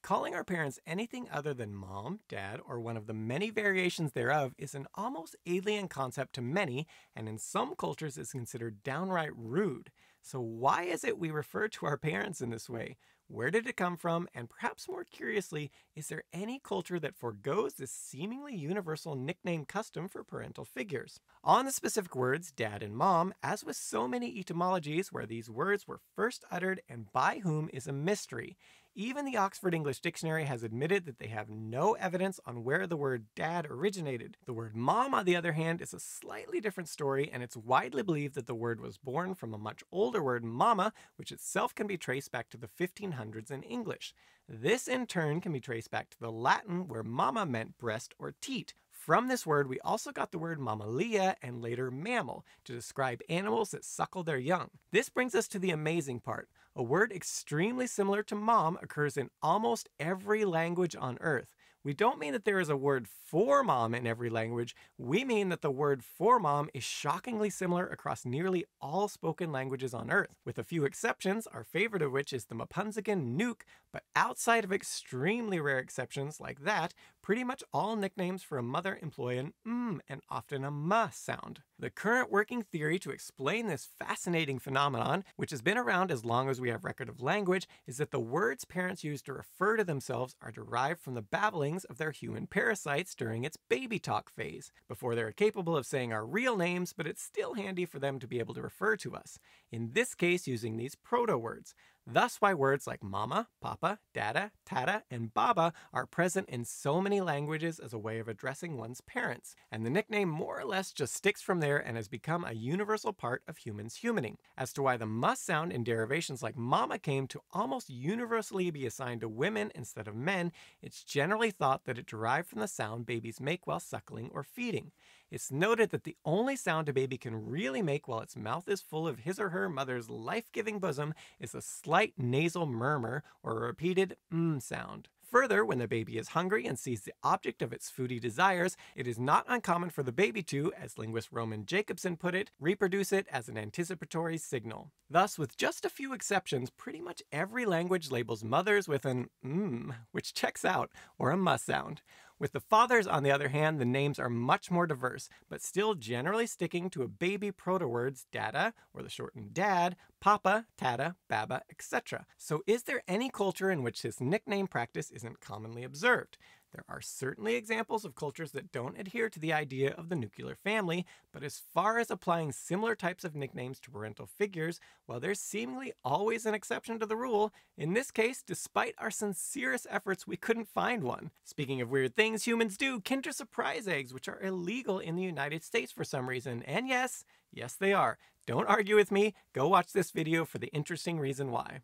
Calling our parents anything other than mom, dad, or one of the many variations thereof is an almost alien concept to many, and in some cultures is considered downright rude. So why is it we refer to our parents in this way? Where did it come from? And perhaps more curiously, is there any culture that forgoes this seemingly universal nickname custom for parental figures? On the specific words dad and mom, as with so many etymologies where these words were first uttered and by whom is a mystery. Even the Oxford English Dictionary has admitted that they have no evidence on where the word dad originated. The word mom, on the other hand, is a slightly different story, and it's widely believed that the word was born from a much older word, mama, which itself can be traced back to the 1500s in English. This, in turn, can be traced back to the Latin, where mama meant breast or teat. From this word, we also got the word mammalia and later mammal to describe animals that suckle their young. This brings us to the amazing part. A word extremely similar to mom occurs in almost every language on Earth. We don't mean that there is a word for mom in every language. We mean that the word for mom is shockingly similar across nearly all spoken languages on Earth, with a few exceptions, our favorite of which is the Mapunzican nuke, but outside of extremely rare exceptions like that, pretty much all nicknames for a mother employ an and often a m sound. The current working theory to explain this fascinating phenomenon, which has been around as long as we have record of language, is that the words parents use to refer to themselves are derived from the babblings of their human parasites during its baby talk phase, before they're capable of saying our real names, but it's still handy for them to be able to refer to us, in this case using these proto-words. Thus why words like mama, papa, dada, tata, and baba are present in so many languages as a way of addressing one's parents, and the nickname more or less just sticks from there and has become a universal part of humans humaning. As to why the must sound in derivations like mama came to almost universally be assigned to women instead of men, it's generally thought that it derived from the sound babies make while suckling or feeding. It's noted that the only sound a baby can really make while its mouth is full of his or her mother's life-giving bosom is a slight nasal murmur or a repeated sound. Further, when the baby is hungry and sees the object of its foodie desires, it is not uncommon for the baby to, as linguist Roman Jacobson put it, reproduce it as an anticipatory signal. Thus, with just a few exceptions, pretty much every language labels mothers with an which checks out, or a must sound. With the fathers, on the other hand, the names are much more diverse, but still generally sticking to a baby proto-words dada, or the shortened dad, papa, tata, baba, etc. So is there any culture in which this nickname practice isn't commonly observed? There are certainly examples of cultures that don't adhere to the idea of the nuclear family, but as far as applying similar types of nicknames to parental figures, well, there's seemingly always an exception to the rule. In this case, despite our sincerest efforts, we couldn't find one. Speaking of weird things humans do, Kinder Surprise eggs, which are illegal in the United States for some reason, and yes, they are. Don't argue with me, go watch this video for the interesting reason why.